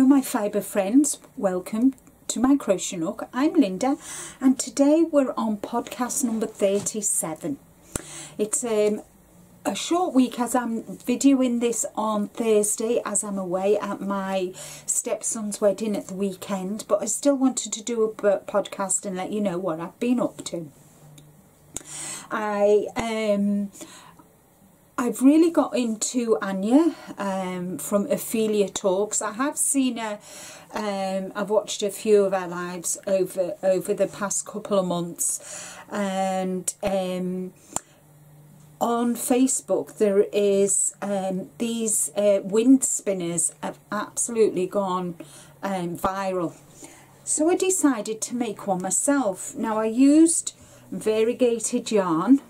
my fibre friends, welcome to my crochet nook. I'm Linda and today we're on podcast number 37. It's a short week as I'm videoing this on Thursday as I'm away at my stepson's wedding at the weekend, but I still wanted to do a podcast and let you know what I've been up to. I've really got into Anja from Ophelia Talks. I have seen her, I've watched a few of her lives over the past couple of months, and on Facebook there is these Windspinners have absolutely gone viral. So I decided to make one myself. Now I used variegated yarn,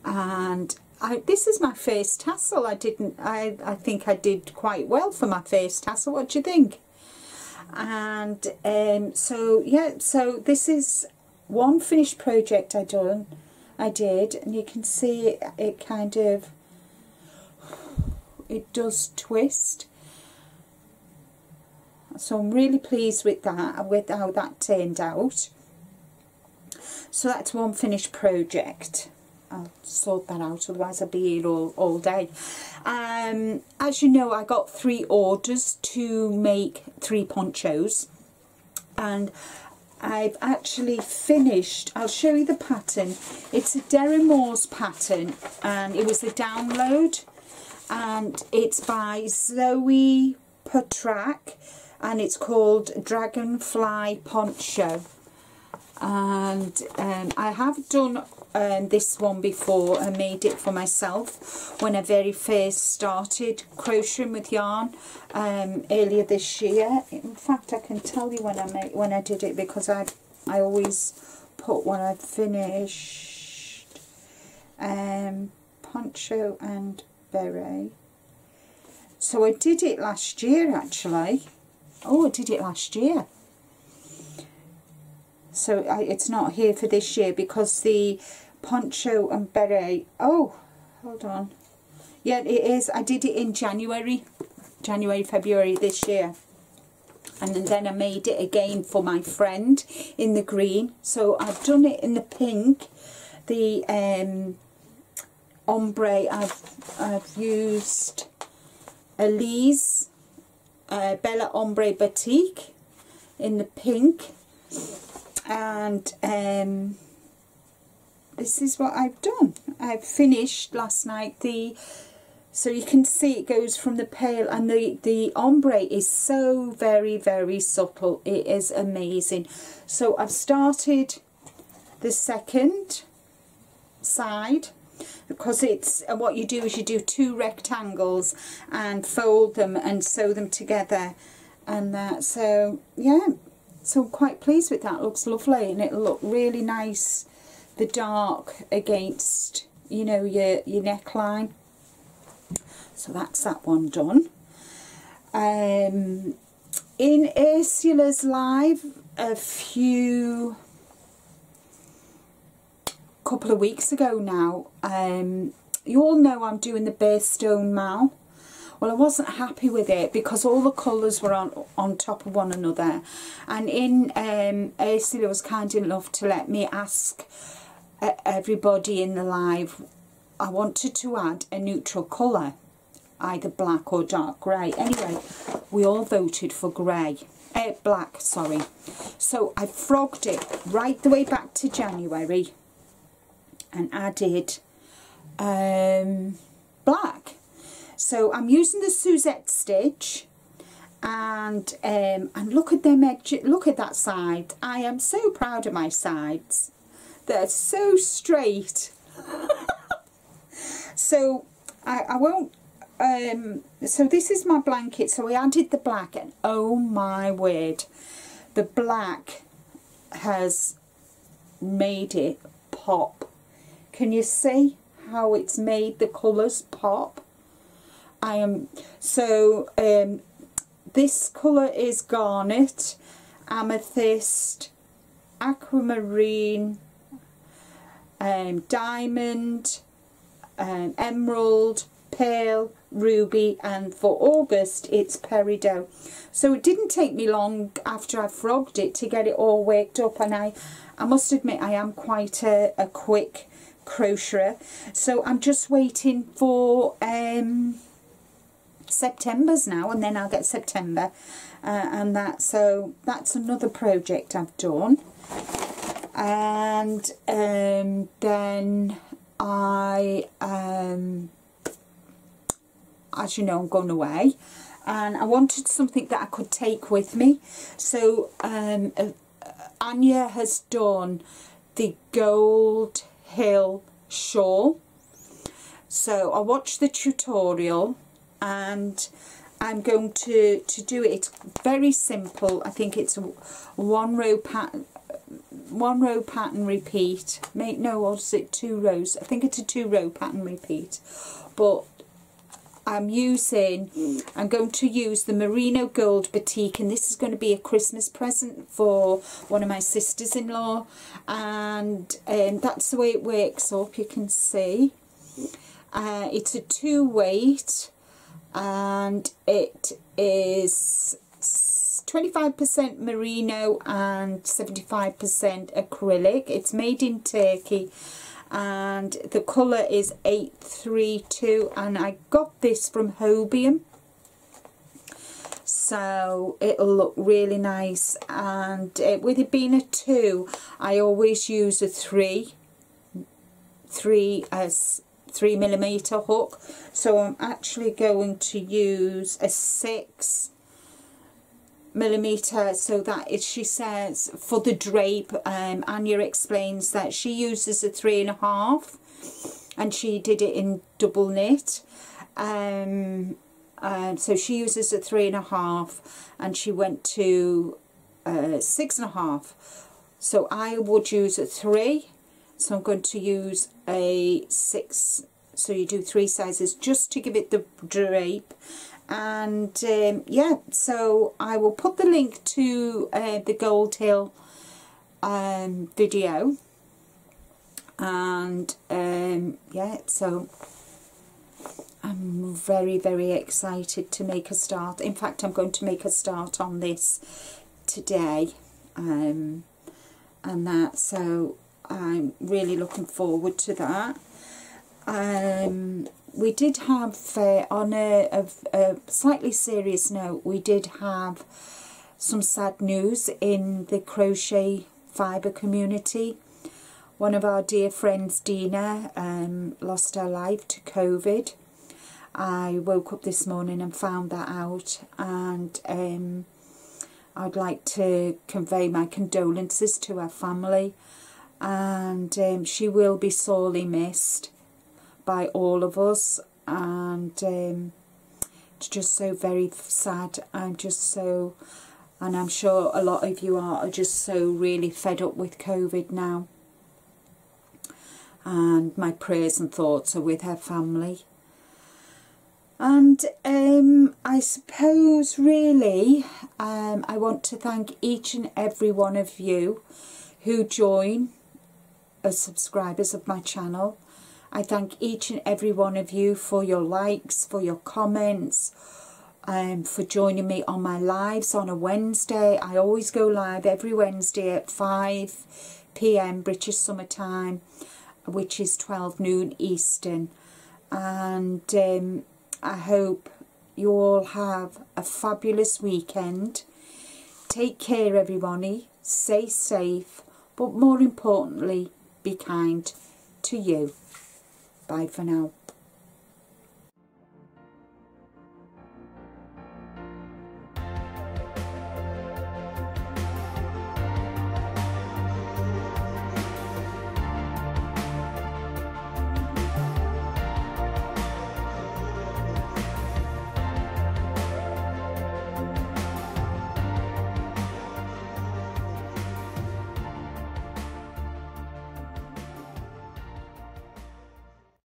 and this is my first tassel. I think I did quite well for my first tassel. What do you think? And so yeah, so this is one finished project I did, and you can see it kind of, it does twist. So I'm really pleased with that, with how that turned out. So that's one finished project. I'll sort that out, otherwise I'll be here all day. As you know, I got 3 orders to make 3 ponchos, and I've actually finished. I'll show you the pattern. It's a Deramores pattern, and it was a download, and it's by Zoe Patrak, and it's called Dragonfly Poncho. And I have done this one before. I made it for myself when I very first started crocheting with yarn earlier this year. In fact, I can tell you when I did it, because I always put when I finished. Poncho and Vera. So I did it last year actually. Oh, I did it last year. So it's not here for this year because the Poncho and Beret, oh, hold on. Yeah, it is. I did it in January, February this year. And then I made it again for my friend in the green. So I've done it in the pink. The Ombre, I've used Elise Bella Ombre Batik in the pink. And this is what I've done. I've finished last night so you can see it goes from the pale, and the ombre is so very subtle. It is amazing. So I've started the second side, because it's what you do is you do 2 rectangles and fold them and sew them together, and that. So yeah. So I'm quite pleased with that. It looks lovely, and it'll look really nice, the dark against, you know, your neckline. So that's that one done. In Ursula's live a couple of weeks ago now, you all know I'm doing the birthstone mal. Well, I wasn't happy with it because all the colours were on top of one another. And Ursula was kind enough to let me ask everybody in the live. I wanted to add a neutral colour, either black or dark grey. Anyway, we all voted for grey. Black, sorry. So I frogged it right the way back to January and added black. So I'm using the Suzette stitch, and look at them edges. Look at that side. I am so proud of my sides. They're so straight. So I won't. So this is my blanket. So I added the black, and oh my word, the black has made it pop. Can you see how it's made the colours pop? This colour is garnet, amethyst, aquamarine, diamond, emerald, Pearl, Ruby, and for August it's Peridot. So it didn't take me long after I frogged it to get it all worked up, and I must admit I am quite a quick crocheter. So I'm just waiting for September's now, and then I'll get September, and that's another project I've done. And then I as you know, I'm going away, and I wanted something that I could take with me. So Anja has done the Gold Hill shawl. So I watched the tutorial, and I'm going to do it. It's very simple. I think it's a one row pattern repeat. No, or is it 2 rows? I think it's a 2 row pattern repeat. But I'm going to use the Merino Gold Batik, and this is going to be a Christmas present for one of my sisters-in-law, and that's the way it works up. You can see it's a 2 weight, and it is 25% merino and 75% acrylic. It's made in Turkey, and the colour is 832, and I got this from Hobium, so it'll look really nice. And with it being a 2, I always use a 3mm hook, so I'm actually going to use a 6mm, so that is, she says, for the drape. Anja explains that she uses a 3.5, and she did it in double knit. So she uses a 3.5, and she went to 6.5. So I would use a 3. So I'm going to use a 6. So you do 3 sizes just to give it the drape. And yeah, so I will put the link to the Gold Hill video, and yeah, so I'm very, very excited to make a start. In fact, I'm going to make a start on this today, and that, so I'm really looking forward to that. We did have, on a slightly serious note, we did have some sad news in the crochet fibre community. One of our dear friends, Dina, lost her life to COVID. I woke up this morning and found that out, and I'd like to convey my condolences to her family, and she will be sorely missed by all of us, and it's just so very sad. I'm sure a lot of you are just so really fed up with COVID now, and my prayers and thoughts are with her family. And I suppose really I want to thank each and every one of you who join as subscribers of my channel. I thank each and every one of you for your likes, for your comments, for joining me on my lives on a Wednesday. I always go live every Wednesday at 5 PM British Summer Time, which is 12 noon Eastern. And I hope you all have a fabulous weekend. Take care, everybody. Stay safe, but more importantly, be kind to you. Bye for now.